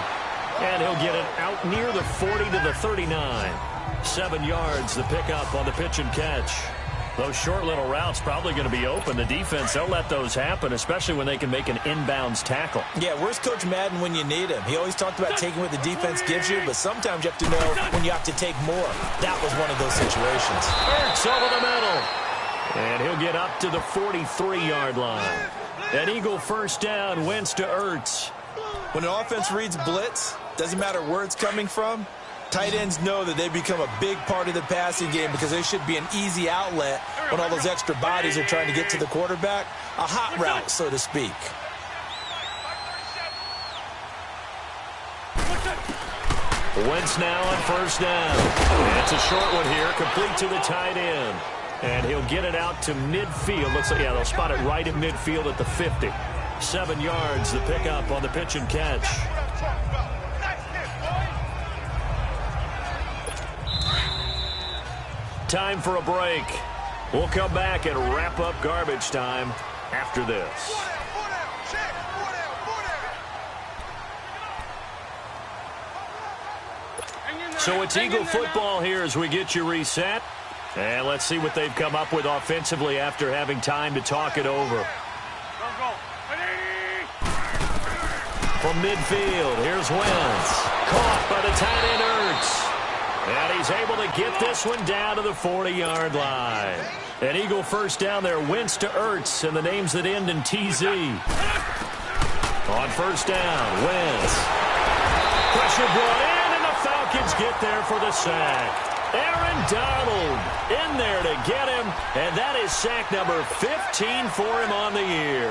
And he'll get it out near the 40 to the 39. 7 yards, the pickup on the pitch and catch. Those short little routes probably going to be open. The defense, they'll let those happen, especially when they can make an inbounds tackle. Yeah, where's Coach Madden when you need him? He always talked about taking what the defense gives you, but sometimes you have to know when you have to take more. That was one of those situations. Ertz over the middle. And he'll get up to the 43-yard line. An Eagle first down, Wentz to Ertz. When an offense reads blitz, doesn't matter where it's coming from, tight ends know that they become a big part of the passing game because they should be an easy outlet when all those extra bodies are trying to get to the quarterback. A hot route, so to speak. Wentz now on first down. And it's a short one here, complete to the tight end. And he'll get it out to midfield. Looks like, yeah, they'll spot it right at midfield at the 50. 7 yards, the pickup on the pitch and catch. Time for a break. We'll come back and wrap up garbage time after this. So it's Eagle football here as we get you reset. And let's see what they've come up with offensively after having time to talk it over. From midfield, here's Wentz. Caught by the tight end Ertz. And he's able to get this one down to the 40-yard line. An Eagle first down there, Wentz to Ertz, and the names that end in TZ. On first down, Wentz. Pressure brought in, and the Falcons get there for the sack. Aaron Donald in there to get him, and that is sack number 15 for him on the year.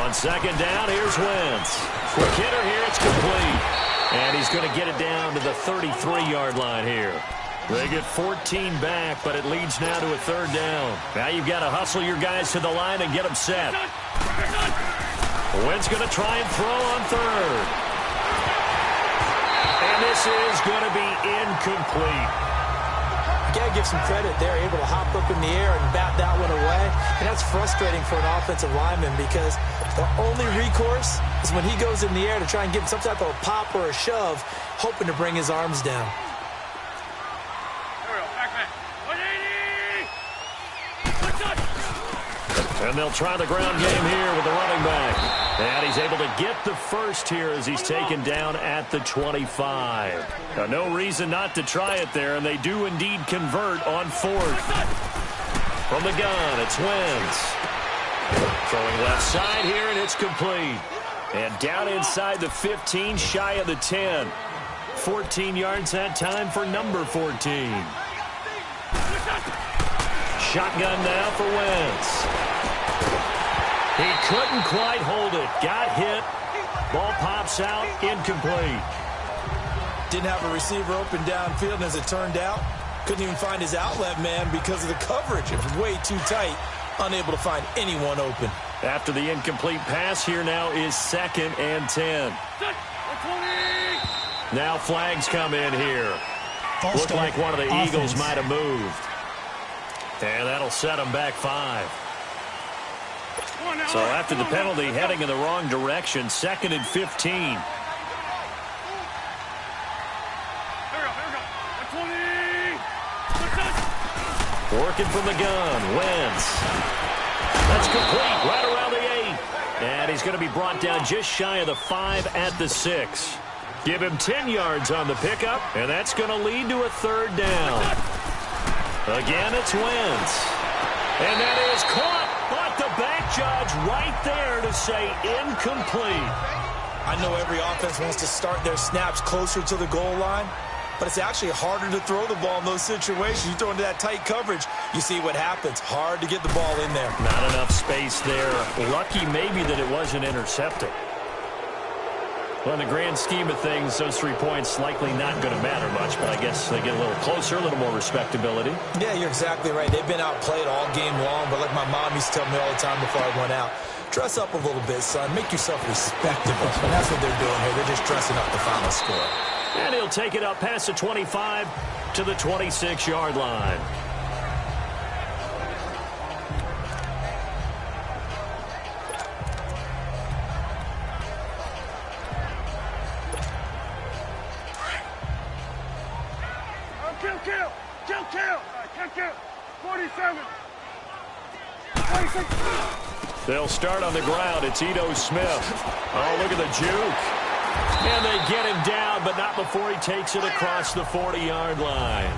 On second down, here's Wentz. Quick hitter here, it's complete. And he's going to get it down to the 33-yard line here. They get 14 back, but it leads now to a third down. Now you've got to hustle your guys to the line and get them set. Wentz going to try and throw on third. And this is going to be incomplete. You got to give some credit. They're able to hop up in the air and bat that one away. And that's frustrating for an offensive lineman because the only recourse is when he goes in the air to try and get some type of a pop or a shove, hoping to bring his arms down. And they'll try the ground game here with the running back. And he's able to get the first here as he's taken down at the 25. Now, no reason not to try it there, and they do indeed convert on fourth. From the gun, it's Wentz. Throwing left side here, and it's complete. And down inside the 15, shy of the 10. 14 yards that time for number 14. Shotgun now for Wentz. He couldn't quite hold it. Got hit. Ball pops out, incomplete. Didn't have a receiver open downfield, and as it turned out, couldn't even find his outlet man because of the coverage. It was way too tight, unable to find anyone open. After the incomplete pass, here now is 2nd and 10. Now flags come in here. Looked like one of the Eagles might have moved. And that'll set them back 5. So after the penalty, heading in the wrong direction, 2nd and 15. Working from the gun, Wentz. That's complete, right around the 8. And he's going to be brought down just shy of the 5 at the 6. Give him 10 yards on the pickup, and that's going to lead to a 3rd down. Again, it's Wentz. And that is caught, but the back judge right there to say incomplete. I know every offense wants to start their snaps closer to the goal line, but it's actually harder to throw the ball in those situations. You throw into that tight coverage, you see what happens. Hard to get the ball in there. Not enough space there. Lucky maybe that it wasn't intercepted. Well, in the grand scheme of things, those 3 points likely not going to matter much, but I guess they get a little closer, a little more respectability. Yeah, you're exactly right. They've been outplayed all game long, but like my mom used to tell me all the time before I went out, dress up a little bit, son. Make yourself respectable. And that's what they're doing here. They're just dressing up the final score. And he'll take it up past the 25 to the 26-yard line. Kill. 47. 26. They'll start on the ground. It's Ito Smith. Oh, look at the juke. And they get him down, but not before he takes it across the 40-yard line.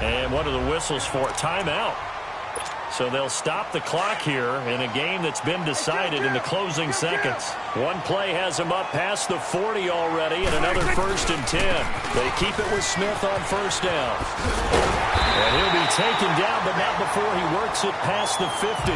And what are the whistles for? Timeout. So they'll stop the clock here in a game that's been decided in the closing seconds. One play has him up past the 40 already, and another 1st and 10. They keep it with Smith on 1st down. And he'll be taken down, but not before he works it past the 50.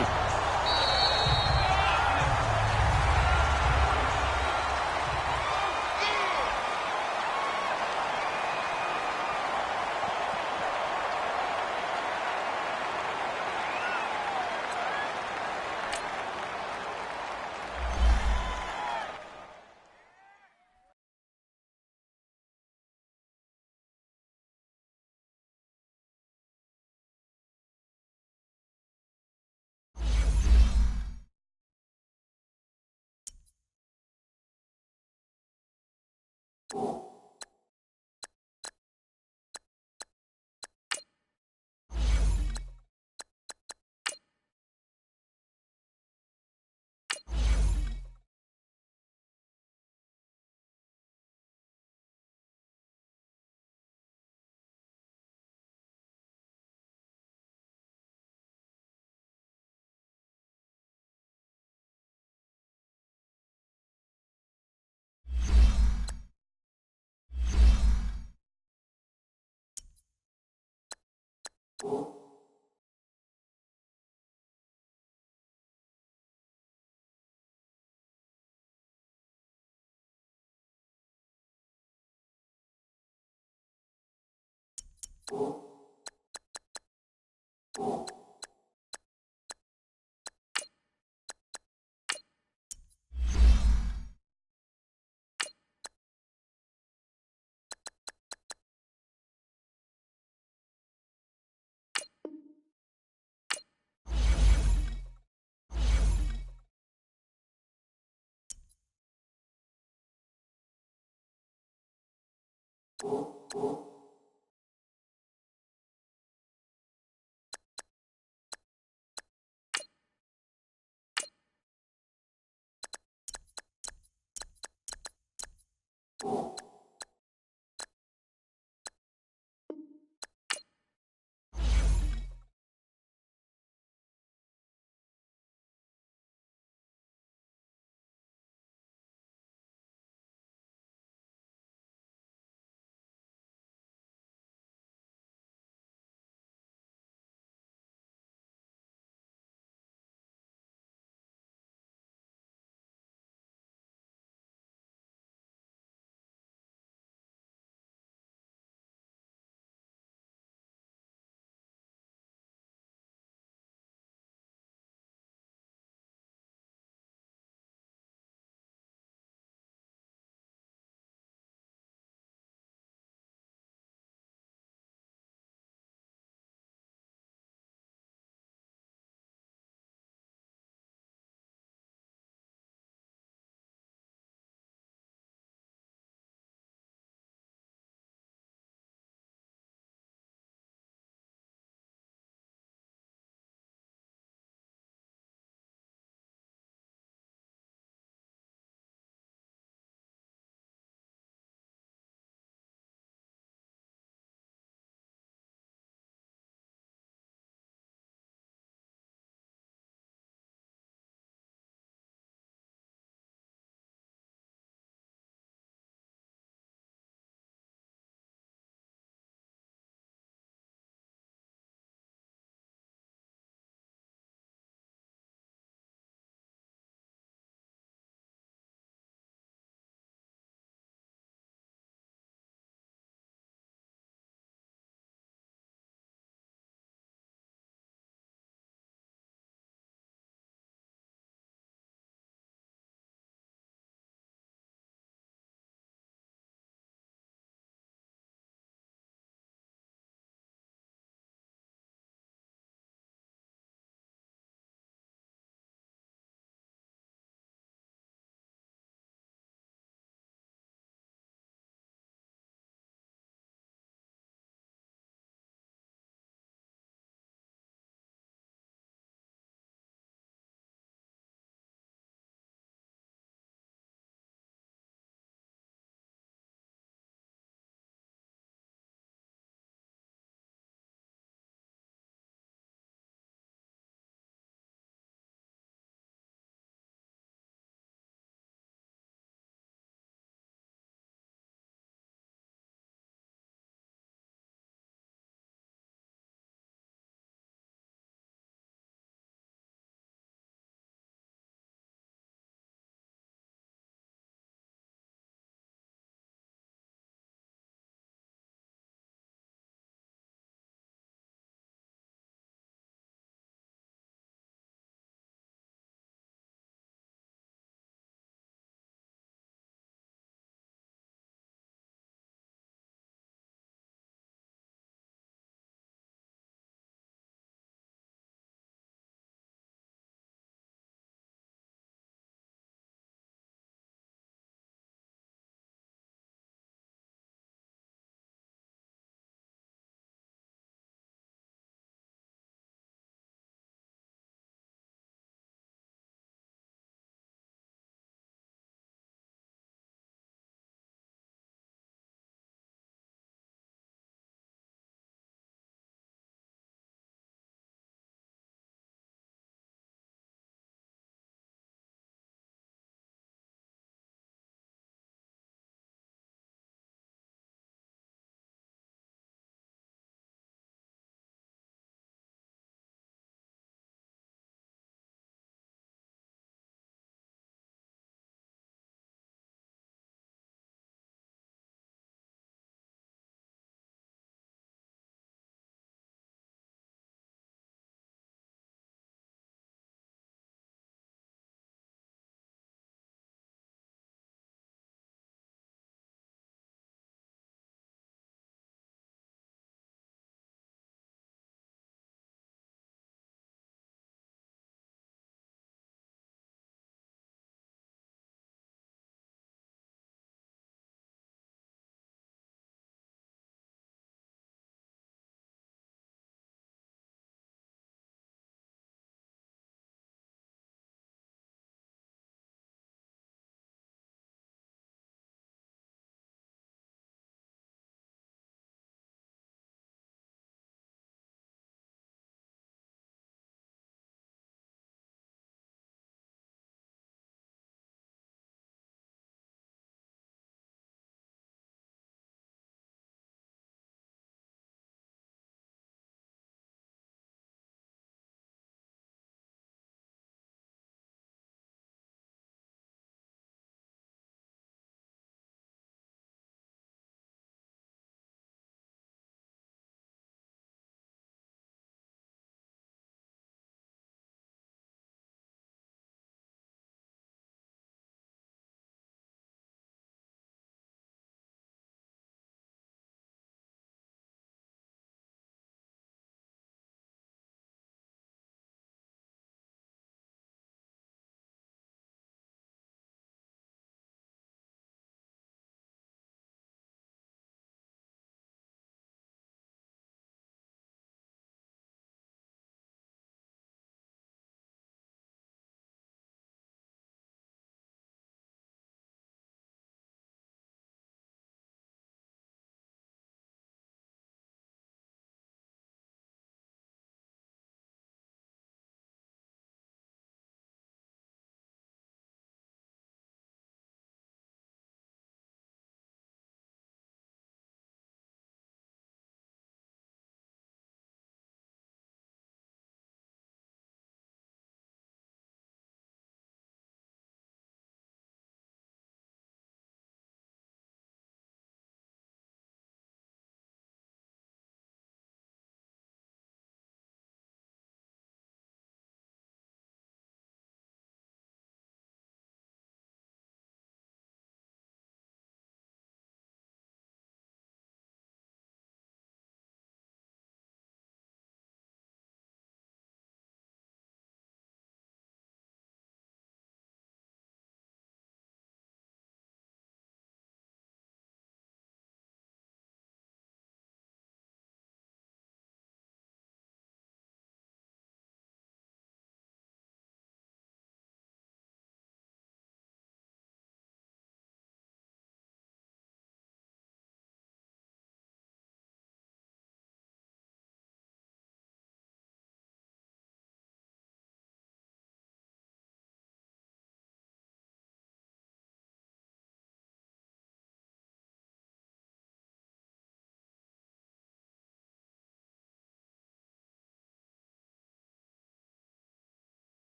Cool.